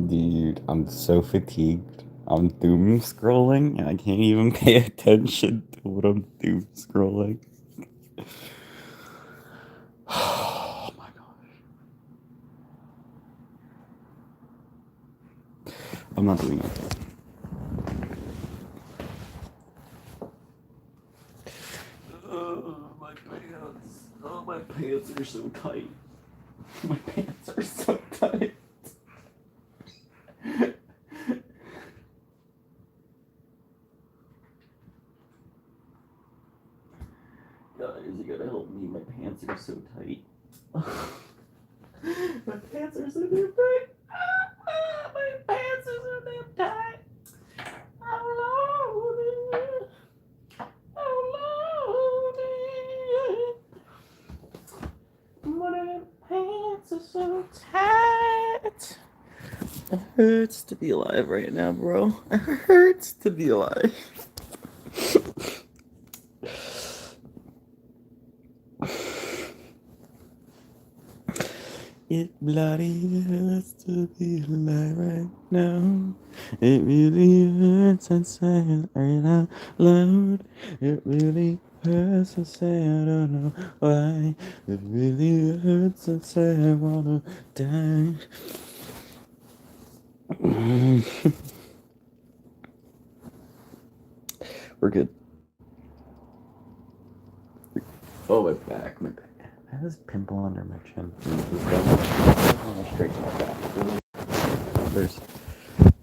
Dude, I'm so fatigued. I'm doom scrolling and I can't even pay attention to what I'm doom scrolling. Oh my god. I'm not doing it. My pants. Oh, my pants are so tight. My pants are so tight. Guys, you gotta help me. My pants are so tight. My pants are so damn tight. My pants are so damn tight. Oh Lordy. Oh Lordy. My pants are so tight. It hurts to be alive right now, bro. It hurts to be alive. It bloody hurts to be alive right now. It really hurts and say it right out loud. It really hurts to say I don't know why. It really hurts and say I wanna die. We're good. Oh, my back, my back. I have this pimple under my chin. Straighten my back. There's,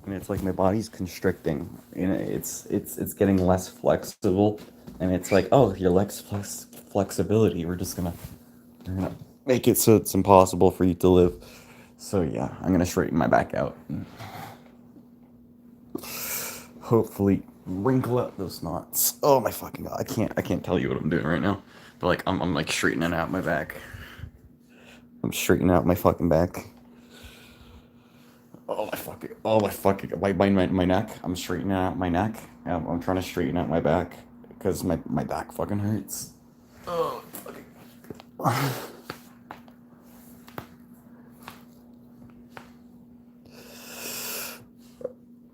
and it's like my body's constricting. You know, it's getting less flexible, and it's like, oh, your legs flexibility. We're gonna make it so it's impossible for you to live. So yeah, I'm gonna straighten my back out. And hopefully wrinkle out those knots. Oh my fucking god, I can't tell you what I'm doing right now. But like I'm like straightening out my back. I'm straightening out my fucking back. My neck. I'm straightening out my neck. I'm trying to straighten out my back because my back fucking hurts. Oh, fucking.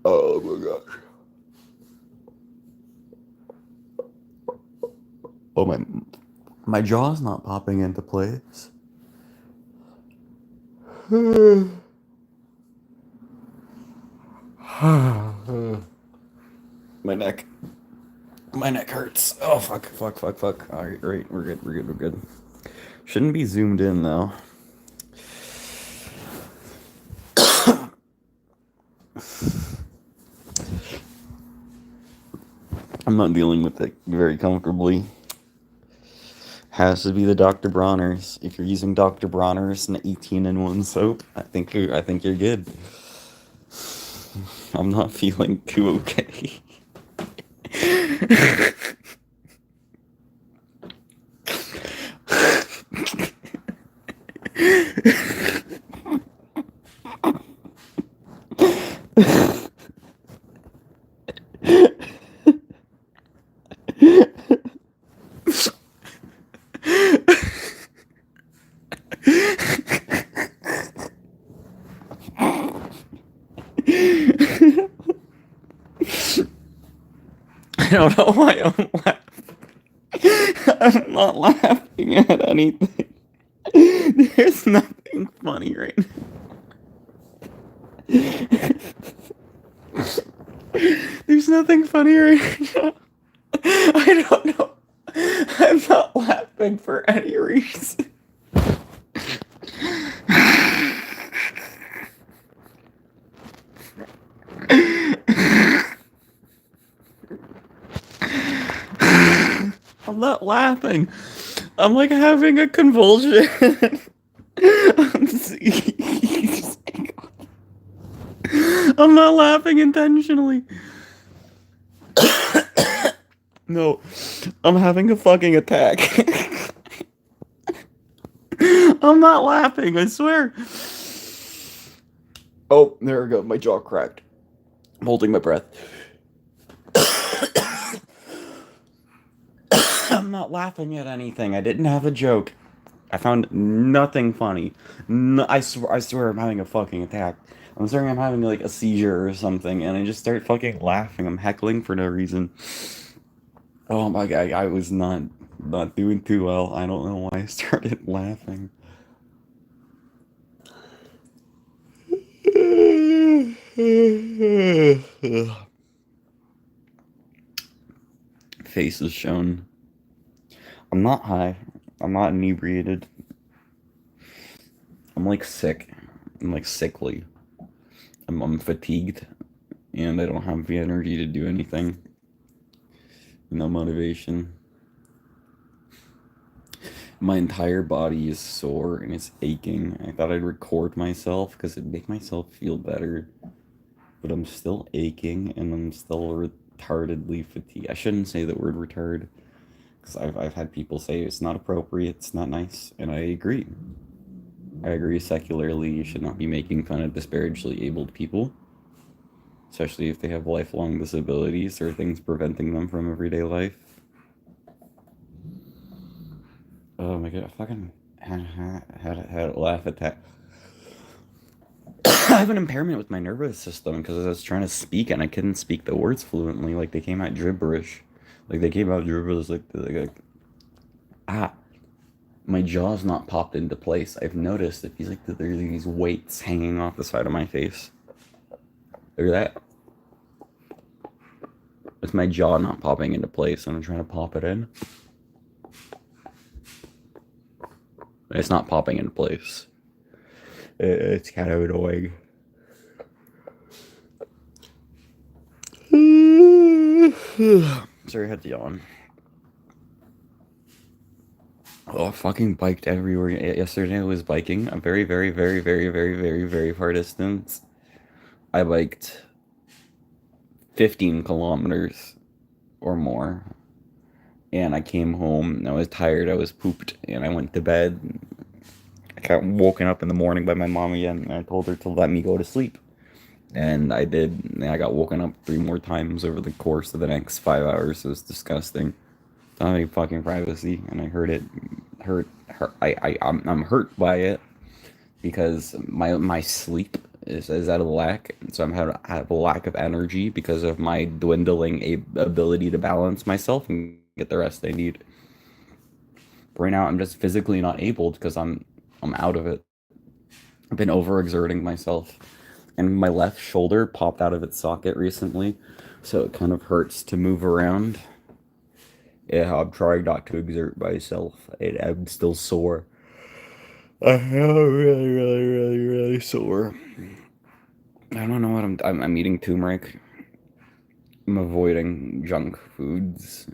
Oh my gosh. Oh my jaw's not popping into place. My neck. My neck hurts. Oh fuck. All right, we're good. Shouldn't be zoomed in though. I'm not dealing with it very comfortably. Has to be the Dr. Bronner's. If you're using Dr. Bronner's and 18-in-1 soap, I think you're good. I'm not feeling too okay. I don't know why I'm laughing. I'm not laughing at anything. There's nothing funny right now. There's nothing funny right now. I don't know. I'm not laughing for any reason. I'm not laughing. I'm like having a convulsion. I'm not laughing intentionally. No, I'm having a fucking attack. I'm not laughing, I swear. Oh, there we go. My jaw cracked. I'm holding my breath. I'm not laughing at anything. I didn't have a joke. I found nothing funny. No, I swear I'm having a fucking attack. I'm sorry I'm having like a seizure or something, and I just start fucking laughing. I'm heckling for no reason. Oh my god, I was not doing too well. I don't know why I started laughing. Face is shown. I'm not high. I'm not inebriated. I'm like sick. I'm like sickly. I'm fatigued, and I don't have the energy to do anything. No motivation. My entire body is sore and it's aching. I thought I'd record myself because it'd make myself feel better, but I'm still aching and I'm still retardedly fatigued. I shouldn't say the word retard because I've had people say it's not appropriate, it's not nice, and I agree. I agree secularly, you should not be making fun of disparagingly abled people, especially if they have lifelong disabilities or things preventing them from everyday life. Oh my god, I fucking had a laugh attack. I have an impairment with my nervous system because I was trying to speak and I couldn't speak the words fluently. Like they came out gibberish. Like they came out gibberish ah, my jaw's not popped into place. I've noticed that there's these weights hanging off the side of my face. Look at that. It's my jaw not popping into place and I'm trying to pop it in. It's not popping into place. It's kind of annoying. Sorry, I had to yawn. Oh, I fucking biked everywhere. Yesterday I was biking a very, very, very, very, very, very, very far distance. I biked 15 kilometers or more. And I came home and I was tired. I was pooped and I went to bed. I got woken up in the morning by my mom again and I told her to let me go to sleep. And I did. And I got woken up 3 more times over the course of the next 5 hours. It was disgusting. Not having fucking privacy, and I heard it hurt. I'm hurt by it because my sleep is out of whack, so I have a lack of energy because of my dwindling ability to balance myself and get the rest I need. But right now, I'm just physically not able because I'm out of it. I've been overexerting myself, and my left shoulder popped out of its socket recently, so it kind of hurts to move around. Yeah, I'm trying not to exert myself, and I'm still sore. I am really, really, really, really sore. I don't know what I'm eating turmeric. I'm avoiding junk foods.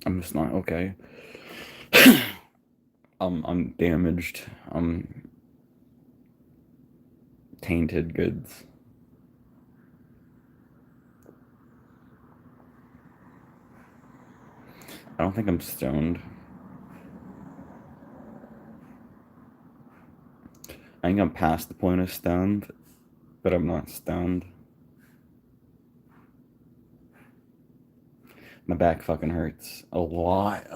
I'm just not okay. I'm damaged. I'm tainted goods. I don't think I'm stoned. I think I'm past the point of stoned, but I'm not stoned. My back fucking hurts a lot.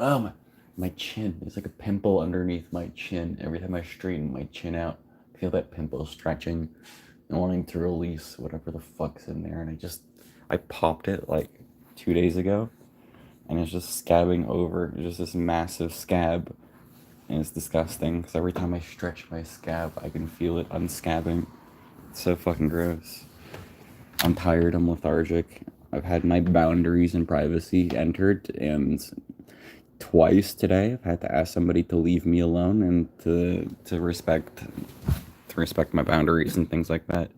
My chin. There's like a pimple underneath my chin. Every time I straighten my chin out, I feel that pimple stretching and wanting to release whatever the fuck's in there. And I popped it like 2 days ago, and it's just scabbing over. It's just this massive scab, and it's disgusting. Because every time I stretch my scab, I can feel it unscabbing. It's so fucking gross. I'm tired. I'm lethargic. I've had my boundaries and privacy entered, and twice today I've had to ask somebody to leave me alone and to respect my boundaries and things like that.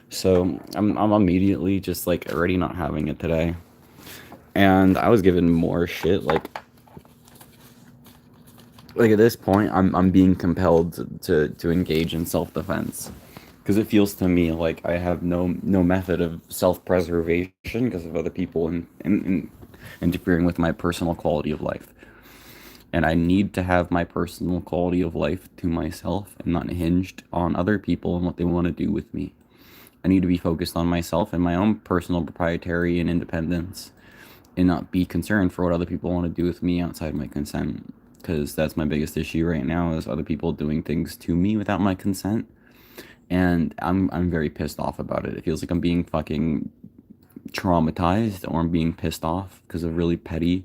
So I'm immediately just like already not having it today. And I was given more shit like at this point I'm being compelled to engage in self-defense because it feels to me like I have no method of self-preservation because of other people and interfering with my personal quality of life. And I need to have my personal quality of life to myself and not hinged on other people and what they want to do with me. I need to be focused on myself and my own personal proprietary and independence and not be concerned for what other people want to do with me outside my consent. Because that's my biggest issue right now is other people doing things to me without my consent. And I'm very pissed off about it. It feels like I'm being fucking traumatized or I'm being pissed off because of really petty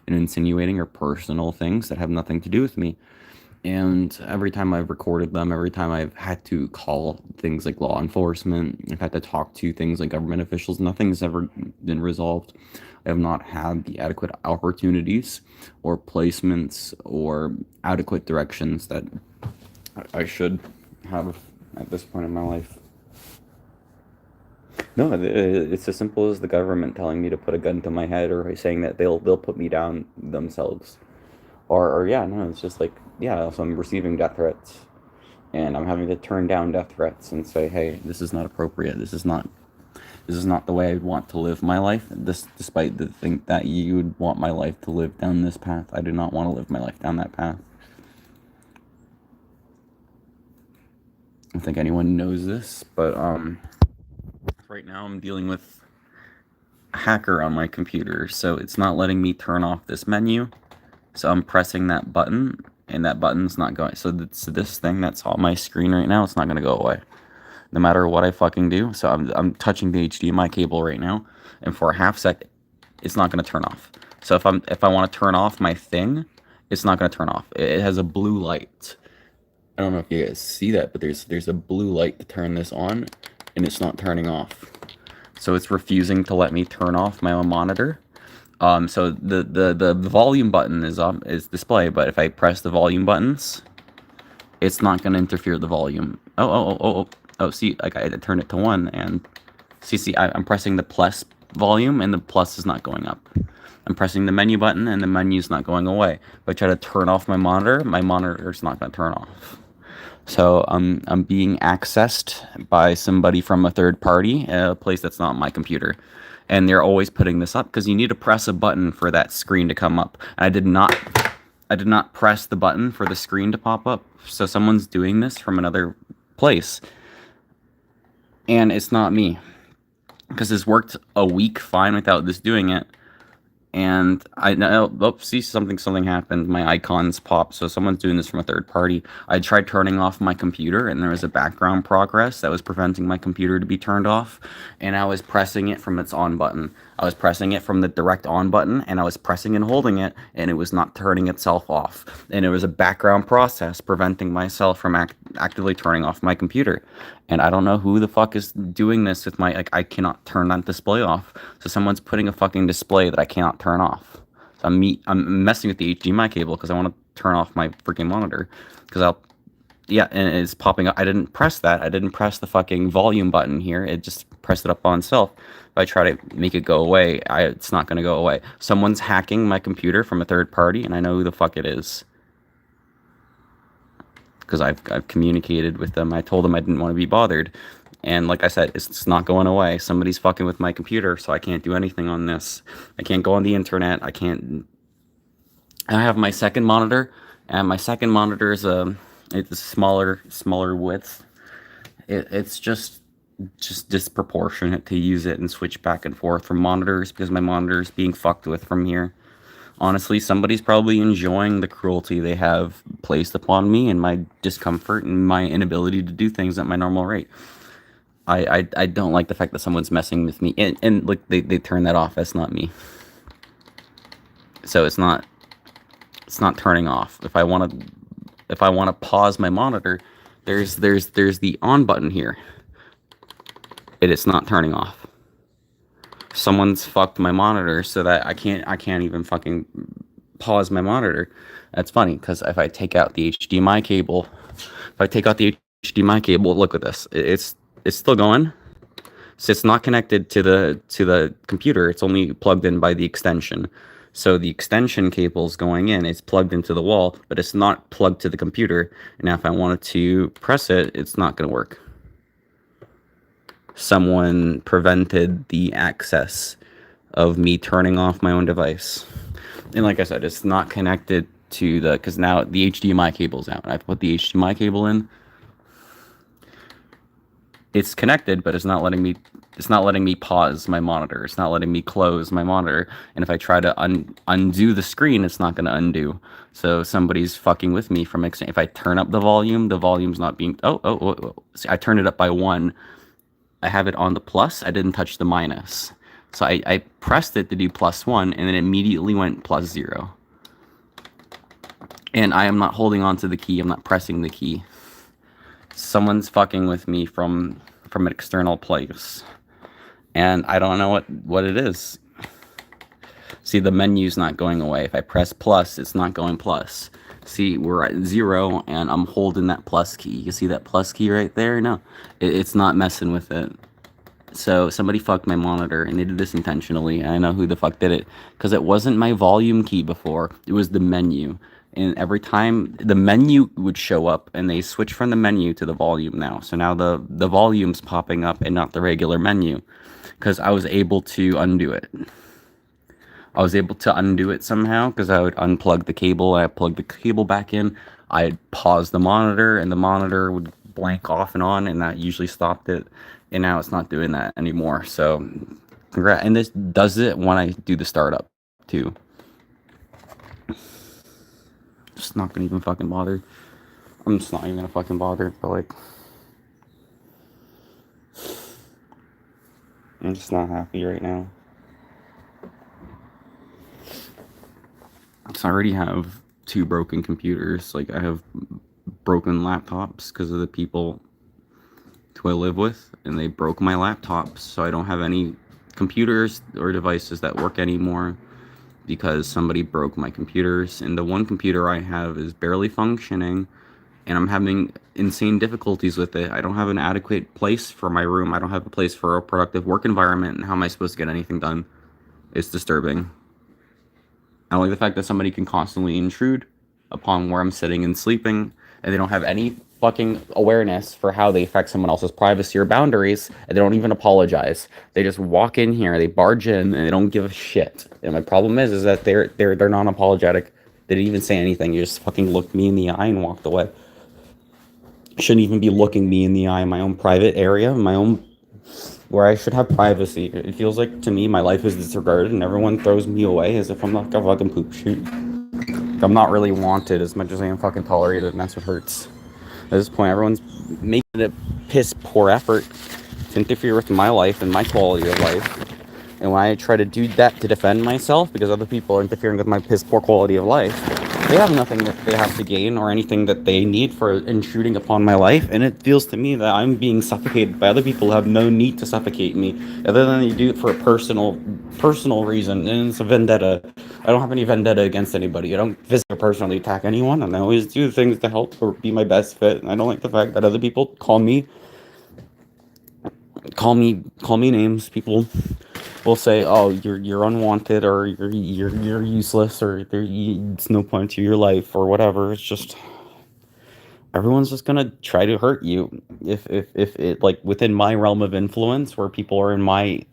and insinuating or personal things that have nothing to do with me. And every time I've recorded them, every time I've had to call things like law enforcement, I've had to talk to things like government officials, nothing's ever been resolved. I have not had the adequate opportunities or placements or adequate directions that I should have at this point in my life. No, it's as simple as the government telling me to put a gun to my head or saying that they'll put me down themselves. Or yeah, no, it's just like, yeah, so I'm receiving death threats and I'm having to turn down death threats and say, hey, this is not appropriate. This is not the way I want to live my life. This, despite the think that you would want my life to live down this path, I do not want to live my life down that path. I don't think anyone knows this, but right now I'm dealing with a hacker on my computer, so it's not letting me turn off this menu. So I'm pressing that button, and that button's not going. So this thing that's on my screen right now, it's not gonna go away, no matter what I fucking do. So I'm touching the HDMI cable right now, and for a half second, it's not gonna turn off. So if I want to turn off my thing, it's not gonna turn off. It has a blue light. I don't know if you guys see that, but there's a blue light to turn this on, and it's not turning off. So it's refusing to let me turn off my own monitor. So the volume button is display, but if I press the volume buttons, it's not going to interfere with the volume. Oh, see, like I turned it to 1, and I'm pressing the plus volume, and the plus is not going up. I'm pressing the menu button, and the menu's not going away. If I try to turn off my monitor's not going to turn off. So I'm being accessed by somebody from a third party, a place that's not my computer. And they're always putting this up because you need to press a button for that screen to come up. And I did not press the button for the screen to pop up. So someone's doing this from another place. And it's not me. Because this worked a week fine without this doing it. And I know, see, something happened. My icons popped, so someone's doing this from a third party. I tried turning off my computer, and there was a background progress that was preventing my computer to be turned off. And I was pressing it from its on button. I was pressing it from the direct on button, and I was pressing and holding it, and it was not turning itself off. And it was a background process preventing myself from actively turning off my computer. And I don't know who the fuck is doing this with my, like, I cannot turn that display off. So someone's putting a fucking display that I cannot turn off. So I'm messing with the HDMI cable because I want to turn off my freaking monitor. Yeah, and it's popping up. I didn't press that. I didn't press the fucking volume button here. It just pressed it up on itself. If I try to make it go away, it's not going to go away. Someone's hacking my computer from a third party, and I know who the fuck it is. Because I've communicated with them. I told them I didn't want to be bothered. And like I said, it's not going away. Somebody's fucking with my computer, so I can't do anything on this. I can't go on the internet. I have my second monitor, and my second monitor is it's a smaller width. It's just disproportionate to use it and switch back and forth from monitors because my monitor is being fucked with from here. Honestly, somebody's probably enjoying the cruelty they have placed upon me and my discomfort and my inability to do things at my normal rate. I don't like the fact that someone's messing with me, and like they turn that off. That's not me. So it's not turning off. If I want to pause my monitor, there's the on button here. It's not turning off. Someone's fucked my monitor so that I can't even fucking pause my monitor. That's funny because if I take out the HDMI cable, look at this. It's still going. So it's not connected to the computer. It's only plugged in by the extension. So the extension cable is going in. It's plugged into the wall, but it's not plugged to the computer. And now if I wanted to press it, it's not going to work. Someone prevented the access of me turning off my own device. And like I said, it's not connected to because now the HDMI cable's out. I put the HDMI cable in. it's connected, but it's not letting me pause my monitor. It's not letting me close my monitor. And if I try to undo the screen, it's not going to undo. So somebody's fucking with me from if I turn up the volume's not being See, I turned it up by 1. I have it on the plus. I didn't touch the minus. So I pressed it to do +1 and then immediately went +0. And I am not holding on to the key. I'm not pressing the key. Someone's fucking with me from an external place. And I don't know what it is. See, the menu's not going away. If I press plus, it's not going plus. See, we're at 0, and I'm holding that plus key. You see that plus key right there? No, it's not messing with it. So somebody fucked my monitor, and they did this intentionally. And I know who the fuck did it, because it wasn't my volume key before. It was the menu. And every time the menu would show up, and they switch from the menu to the volume now. So now the volume's popping up and not the regular menu, because I was able to undo it. I was able to undo it somehow because I would unplug the cable. I plug the cable back in. I'd pause the monitor, and the monitor would blank off and on, and that usually stopped it. And now it's not doing that anymore. So, congrats. And this does it when I do the startup too. Just not gonna even fucking bother. I'm just not even gonna fucking bother. But like, I'm just not happy right now. So I already have 2 broken computers. Like, I have broken laptops because of the people who I live with, and they broke my laptops, so I don't have any computers or devices that work anymore because somebody broke my computers. And the one computer I have is barely functioning, and I'm having insane difficulties with it. I don't have an adequate place for my room. I don't have a place for a productive work environment, and how am I supposed to get anything done? It's disturbing. I don't like the fact that somebody can constantly intrude upon where I'm sitting and sleeping, and they don't have any fucking awareness for how they affect someone else's privacy or boundaries, and they don't even apologize. They just walk in here, they barge in, and they don't give a shit. And my problem is that they're non-apologetic. They didn't even say anything. You just fucking looked me in the eye and walked away. Shouldn't even be looking me in the eye in my own private area, my own where I should have privacy. It feels like to me my life is disregarded, and everyone throws me away as if I'm like a fucking poop shoot. I'm not really wanted as much as I am fucking tolerated, and that's what hurts. At this point, everyone's making it a piss poor effort to interfere with my life and my quality of life. And when I try to do that to defend myself because other people are interfering with my piss poor quality of life, they have nothing that they have to gain or anything that they need for intruding upon my life. And it feels to me that I'm being suffocated by other people who have no need to suffocate me, other than they do it for a personal reason. And it's a vendetta. I don't have any vendetta against anybody. I don't physically personally attack anyone, and I always do things to help or be my best fit. And I don't like the fact that other people call me names. People will say, "Oh, you're unwanted," or you're useless, or it's no point to your life, or whatever. It's just everyone's just gonna try to hurt you if it, like, within my realm of influence, where people are in my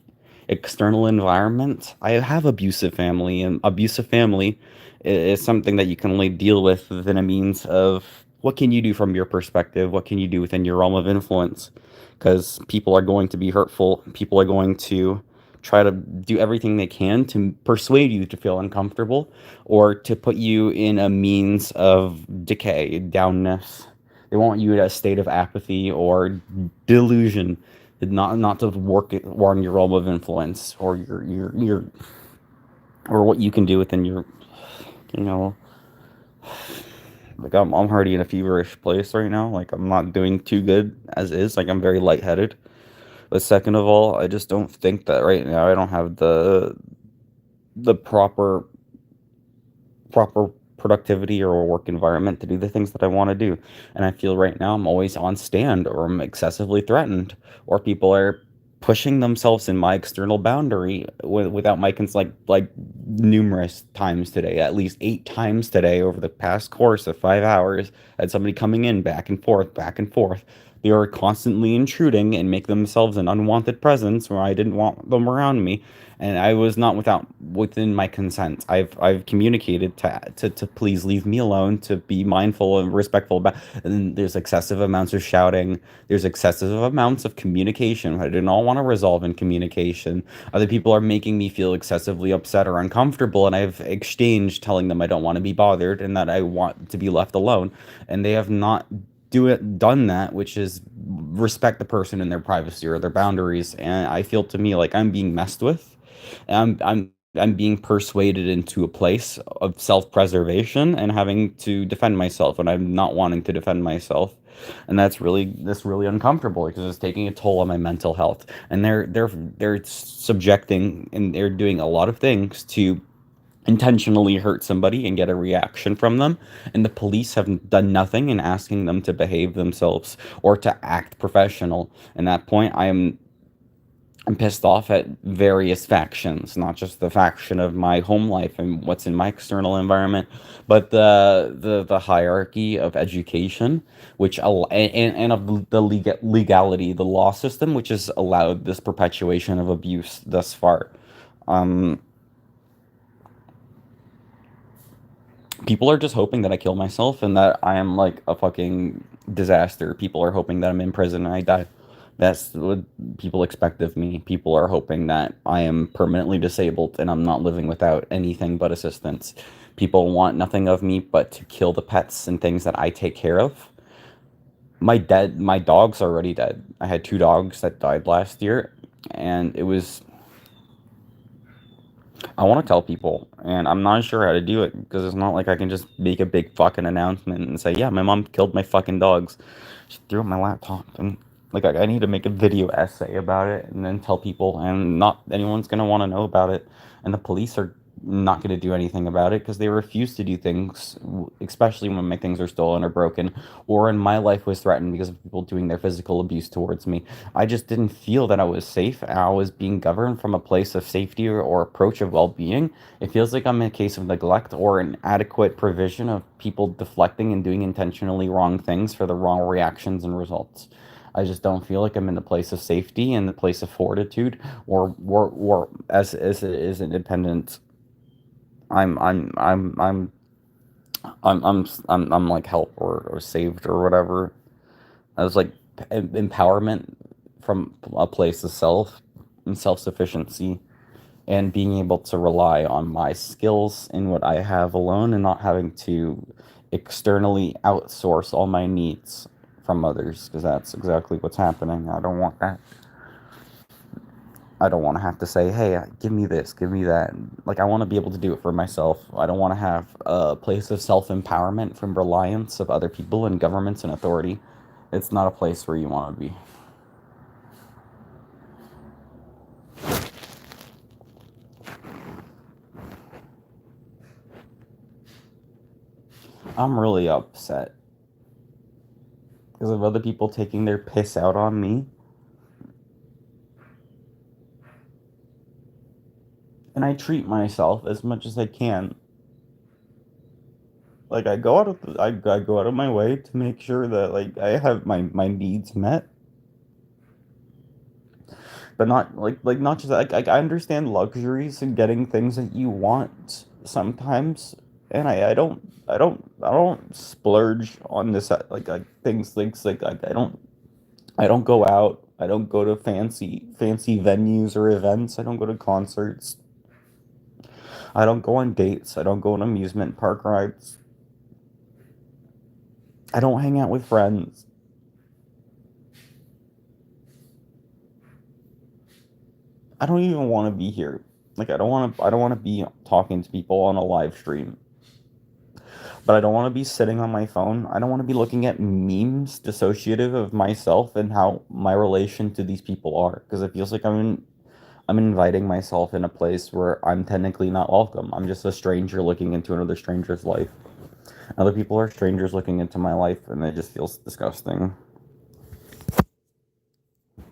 external environment. I have abusive family, and abusive family is something that you can only deal with within a means of what can you do from your perspective, what can you do within your realm of influence, because people are going to be hurtful. People are going to try to do everything they can to persuade you to feel uncomfortable, or to put you in a means of decay, downness. They want you in a state of apathy or delusion, not to work on your realm of influence, or your or what you can do within your, you know, like I'm already in a feverish place right now. Like, I'm not doing too good as is. Like, I'm very lightheaded. But second of all, I just don't think that right now I don't have the proper productivity or work environment to do the things that I want to do. And I feel right now I'm always on stand, or I'm excessively threatened, or people are pushing themselves in my external boundary without my consent, like numerous times today, at least 8 times today over the past course of 5 hours. I had somebody coming in back and forth, They are constantly intruding and make themselves an unwanted presence where I didn't want them around me, and I was not within my consent. I've communicated to please leave me alone, to be mindful and respectful about. And then there's excessive amounts of shouting. There's excessive amounts of communication. I do not want to resolve in communication. Other people are making me feel excessively upset or uncomfortable, and I've exchanged telling them I don't want to be bothered and that I want to be left alone, and they have not done that, which is respect the person in their privacy or their boundaries. And I feel to me like I'm being messed with. I'm being persuaded into a place of self-preservation and having to defend myself, and I'm not wanting to defend myself. And that's really uncomfortable because it's taking a toll on my mental health. And they're subjecting and they're doing a lot of things to intentionally hurt somebody and get a reaction from them, and the police have done nothing in asking them to behave themselves or to act professional. And that point, I'm pissed off at various factions, not just the faction of my home life and what's in my external environment, but the hierarchy of education, which and of the legality, the law system, which has allowed this perpetuation of abuse thus far. Um, People are just hoping that I kill myself and that I am like a fucking disaster. People are hoping that I'm in prison and I die. That's what people expect of me. People are hoping that I am permanently disabled and I'm not living without anything but assistance. People want nothing of me but to kill the pets and things that I take care of. My dog's already dead. I had two dogs that died last year, and it was I want to tell people, and I'm not sure how to do it because it's not like I can just make a big fucking announcement and say, "Yeah, my mom killed my fucking dogs." Just threw up my laptop, and like I need to make a video essay about it and then tell people, and not anyone's gonna want to know about it, and the police are not gonna do anything about it because they refuse to do things, especially when my things are stolen or broken, or when my life was threatened because of people doing their physical abuse towards me. I just didn't feel that I was safe. I was being governed from a place of safety or approach of well-being. It feels like I'm in a case of neglect or inadequate provision of people deflecting and doing intentionally wrong things for the wrong reactions and results. I just don't feel like I'm in the place of safety and the place of fortitude, or as it is independent. I'm I'm I'm I'm I'm like help or saved or whatever. I was like empowerment from a place of self and self-sufficiency and being able to rely on my skills in what I have alone and not having to externally outsource all my needs from others, because that's exactly what's happening. I don't want that. I don't want to have to say, hey, give me this, give me that. Like, I want to be able to do it for myself. I don't want to have a place of self empowerment from reliance of other people and governments and authority. It's not a place where you want to be. I'm really upset because of other people taking their piss out on me. And I treat myself as much as I can. Like, I go out of my way to make sure that like I have my needs met, but not not just like I understand luxuries and getting things that you want sometimes, and I don't splurge on this like things like I don't go out. I don't go to fancy venues or events. I don't go to concerts. I don't go on dates. I don't go on amusement park rides. I don't hang out with friends. I don't even want to be here. Like I don't want to be talking to people on a live stream. But I don't want to be sitting on my phone. I don't want to be looking at memes dissociative of myself and how my relation to these people are, because it feels like I'm inviting myself in a place where I'm technically not welcome. I'm just a stranger looking into another stranger's life. Other people are strangers looking into my life, and it just feels disgusting.